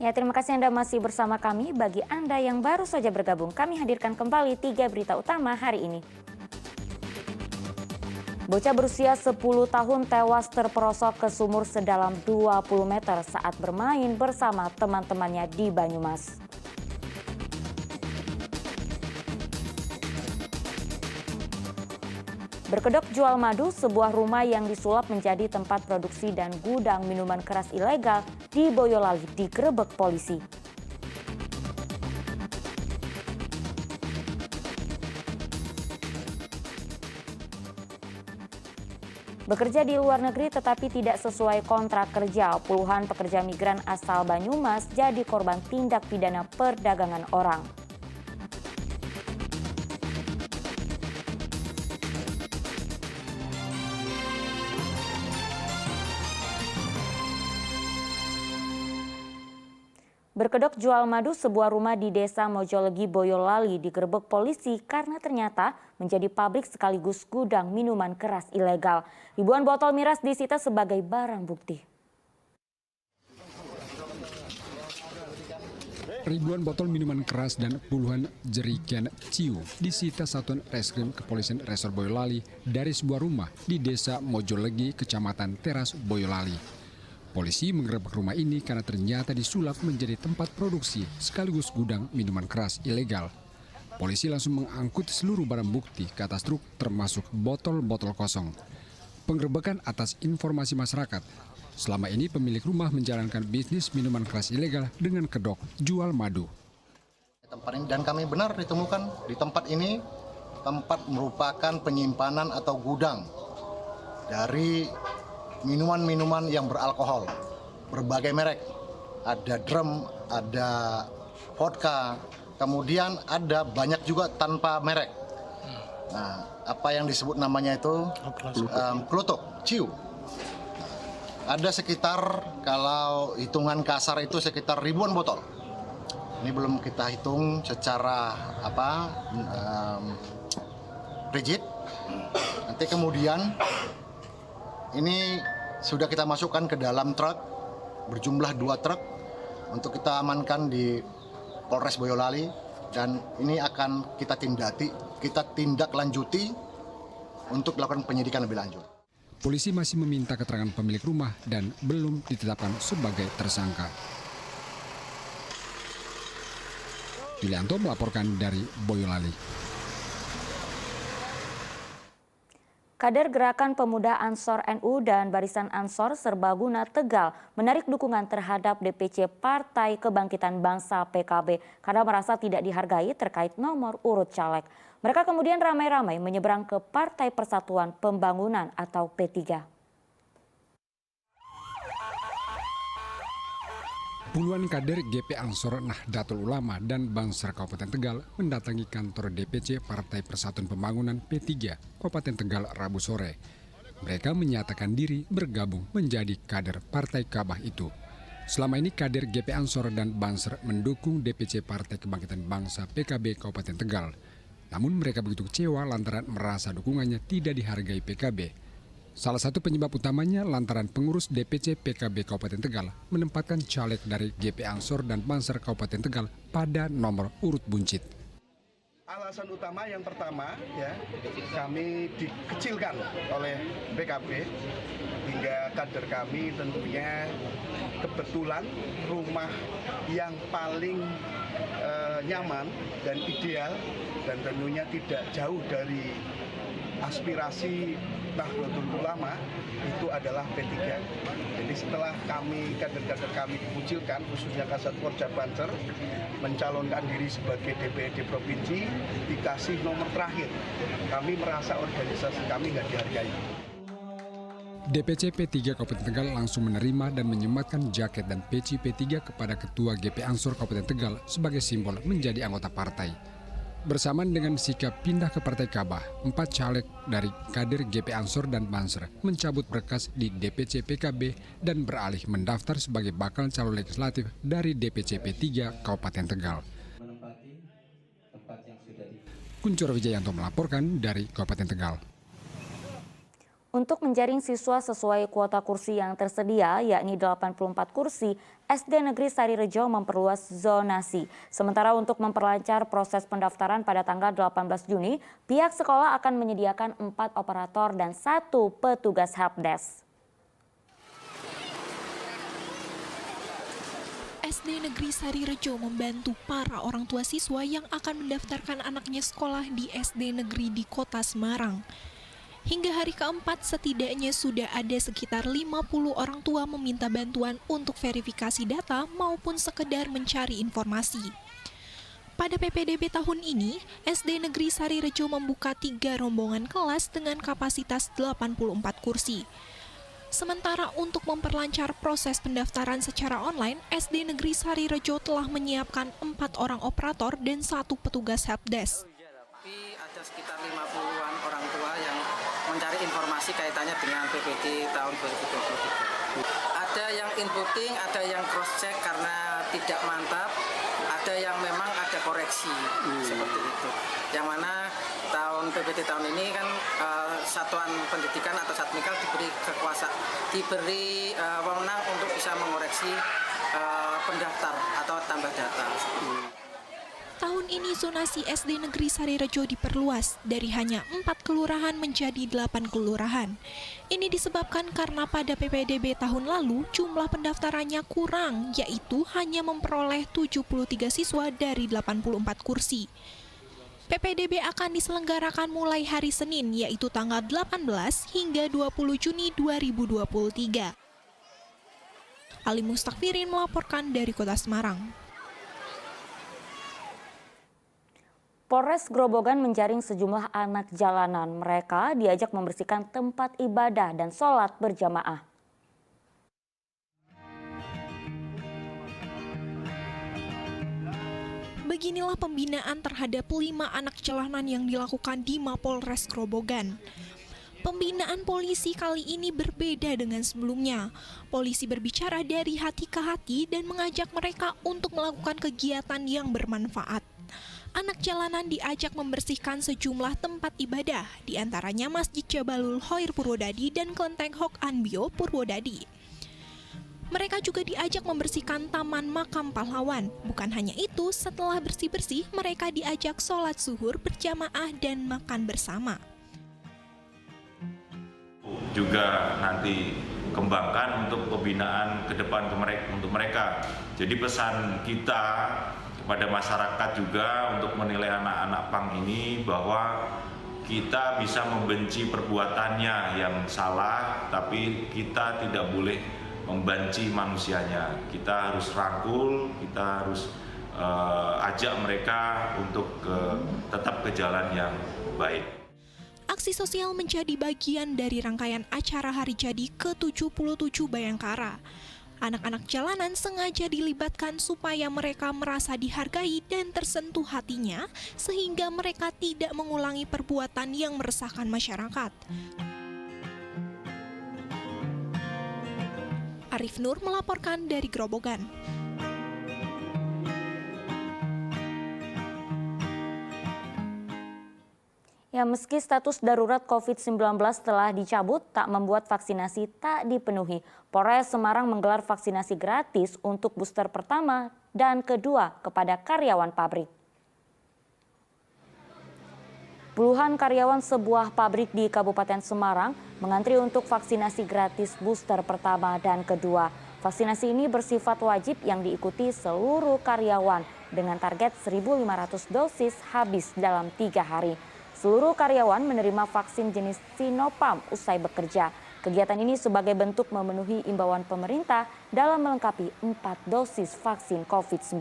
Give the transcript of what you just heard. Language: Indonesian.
Ya, terima kasih Anda masih bersama kami. Bagi Anda yang baru saja bergabung, kami hadirkan kembali 3 berita utama hari ini. Bocah berusia 10 tahun tewas terperosok ke sumur sedalam 20 meter saat bermain bersama teman-temannya di Banyumas. Berkedok jual madu, sebuah rumah yang disulap menjadi tempat produksi dan gudang minuman keras ilegal di Boyolali digerebek polisi. Bekerja di luar negeri tetapi tidak sesuai kontrak kerja, puluhan pekerja migran asal Banyumas jadi korban tindak pidana perdagangan orang. Berkedok jual madu, sebuah rumah di Desa Mojolegi, Boyolali digerebek polisi karena ternyata menjadi pabrik sekaligus gudang minuman keras ilegal. Ribuan botol miras disita sebagai barang bukti. Ribuan botol minuman keras dan puluhan jerigen ciu disita Satuan Reskrim Kepolisian Resor Boyolali dari sebuah rumah di Desa Mojolegi, Kecamatan Teras, Boyolali. Polisi menggerebek rumah ini karena ternyata disulap menjadi tempat produksi sekaligus gudang minuman keras ilegal. Polisi langsung mengangkut seluruh barang bukti ke atas truk termasuk botol-botol kosong. Penggerebekan atas informasi masyarakat. Selama ini pemilik rumah menjalankan bisnis minuman keras ilegal dengan kedok jual madu. Dan kami benar ditemukan di tempat ini, tempat merupakan penyimpanan atau gudang dari minuman-minuman yang beralkohol, berbagai merek. Ada drum, ada vodka, kemudian ada banyak juga tanpa merek. Nah, apa yang disebut namanya itu? Klutuk, ciu. Ada sekitar, kalau hitungan kasar itu sekitar ribuan botol. Ini belum kita hitung secara rigid. Nanti kemudian ini sudah kita masukkan ke dalam truk, berjumlah 2 truk untuk kita amankan di Polres Boyolali, dan ini akan kita tindak lanjuti untuk melakukan penyidikan lebih lanjut. Polisi masih meminta keterangan pemilik rumah dan belum ditetapkan sebagai tersangka. Yulianto melaporkan dari Boyolali. Kader Gerakan Pemuda Ansor NU dan Barisan Ansor Serbaguna Tegal menarik dukungan terhadap DPC Partai Kebangkitan Bangsa PKB karena merasa tidak dihargai terkait nomor urut caleg. Mereka kemudian ramai-ramai menyeberang ke Partai Persatuan Pembangunan atau P3. Puluhan kader GP Ansor Nahdlatul Ulama dan Banser Kabupaten Tegal mendatangi kantor DPC Partai Persatuan Pembangunan P3 Kabupaten Tegal Rabu sore. Mereka menyatakan diri bergabung menjadi kader Partai Kabah itu. Selama ini kader GP Ansor dan Banser mendukung DPC Partai Kebangkitan Bangsa PKB Kabupaten Tegal. Namun mereka begitu kecewa lantaran merasa dukungannya tidak dihargai PKB. Salah satu penyebab utamanya lantaran pengurus DPC PKB Kabupaten Tegal menempatkan caleg dari GP Ansor dan Banser Kabupaten Tegal pada nomor urut buncit. Alasan utama yang pertama, kami dikecilkan oleh PKB hingga kader kami tentunya kebetulan rumah yang paling nyaman dan ideal dan tentunya tidak jauh dari aspirasi Nahdlatul Ulama itu adalah P3. Jadi setelah kader-kader kami dikucilkan, khususnya Kasat Porja Banser, mencalonkan diri sebagai DPRD Provinsi, dikasih nomor terakhir. Kami merasa organisasi kami nggak dihargai. DPC P3 Kabupaten Tegal langsung menerima dan menyematkan jaket dan peci P3 kepada Ketua GP Ansor Kabupaten Tegal sebagai simbol menjadi anggota partai. Bersamaan dengan sikap pindah ke Partai Kabah, 4 caleg dari kader GP Ansor dan Banser mencabut berkas di DPC PKB dan beralih mendaftar sebagai bakal calon legislatif dari DPC P3 Kabupaten Tegal. Kuncoro Wijayanto melaporkan dari Kabupaten Tegal. Untuk menjaring siswa sesuai kuota kursi yang tersedia, yakni 84 kursi, SD Negeri Sarirejo memperluas zonasi. Sementara untuk memperlancar proses pendaftaran pada tanggal 18 Juni, pihak sekolah akan menyediakan 4 operator dan 1 petugas helpdesk. SD Negeri Sarirejo membantu para orang tua siswa yang akan mendaftarkan anaknya sekolah di SD Negeri di Kota Semarang. Hingga hari keempat, setidaknya sudah ada sekitar 50 orang tua meminta bantuan untuk verifikasi data maupun sekedar mencari informasi. Pada PPDB tahun ini, SD Negeri Sarirejo membuka 3 rombongan kelas dengan kapasitas 84 kursi. Sementara untuk memperlancar proses pendaftaran secara online, SD Negeri Sarirejo telah menyiapkan 4 orang operator dan 1 petugas helpdesk. Tapi ada sekitar 50-an orang tua yang mencari informasi kaitannya dengan PPD tahun 2023. Ada yang inputting, ada yang cross-check karena tidak mantap, ada yang memang ada koreksi, seperti itu. Yang mana tahun PPD tahun ini kan satuan pendidikan atau Satmikal diberi wewenang untuk bisa mengoreksi pendaftar atau tambah data. Tahun ini zonasi SD Negeri Sarirejo diperluas dari hanya 4 kelurahan menjadi 8 kelurahan. Ini disebabkan karena pada PPDB tahun lalu jumlah pendaftarannya kurang, yaitu hanya memperoleh 73 siswa dari 84 kursi. PPDB akan diselenggarakan mulai hari Senin, yaitu tanggal 18 hingga 20 Juni 2023. Ali Mustakfirin melaporkan dari Kota Semarang. Polres Grobogan menjaring sejumlah anak jalanan. Mereka diajak membersihkan tempat ibadah dan sholat berjamaah. Beginilah pembinaan terhadap 5 anak jalanan yang dilakukan di Mapolres Grobogan. Pembinaan polisi kali ini berbeda dengan sebelumnya. Polisi berbicara dari hati ke hati dan mengajak mereka untuk melakukan kegiatan yang bermanfaat. Anak jalanan diajak membersihkan sejumlah tempat ibadah, diantaranya Masjid Jabalul Khair Purwodadi dan Kelenteng Hok Anbio Purwodadi. Mereka juga diajak membersihkan Taman Makam Pahlawan. Bukan hanya itu, setelah bersih-bersih, mereka diajak sholat zuhur berjamaah dan makan bersama. Juga nanti kembangkan untuk pembinaan ke depan untuk mereka. Jadi pesan kita kepada masyarakat juga untuk menilai anak-anak PANG ini bahwa kita bisa membenci perbuatannya yang salah, tapi kita tidak boleh membenci manusianya. Kita harus rangkul, kita harus ajak mereka untuk tetap ke jalan yang baik. Aksi sosial menjadi bagian dari rangkaian acara Hari Jadi ke-77 Bayangkara. Anak-anak jalanan sengaja dilibatkan supaya mereka merasa dihargai dan tersentuh hatinya, sehingga mereka tidak mengulangi perbuatan yang meresahkan masyarakat. Arif Nur melaporkan dari Grobogan. Ya, meski status darurat COVID-19 telah dicabut, tak membuat vaksinasi tak dipenuhi. Polres Semarang menggelar vaksinasi gratis untuk booster pertama dan kedua kepada karyawan pabrik. Puluhan karyawan sebuah pabrik di Kabupaten Semarang mengantri untuk vaksinasi gratis booster pertama dan kedua. Vaksinasi ini bersifat wajib yang diikuti seluruh karyawan dengan target 1.500 dosis habis dalam 3 hari. Seluruh karyawan menerima vaksin jenis Sinopharm usai bekerja. Kegiatan ini sebagai bentuk memenuhi imbauan pemerintah dalam melengkapi 4 dosis vaksin COVID-19.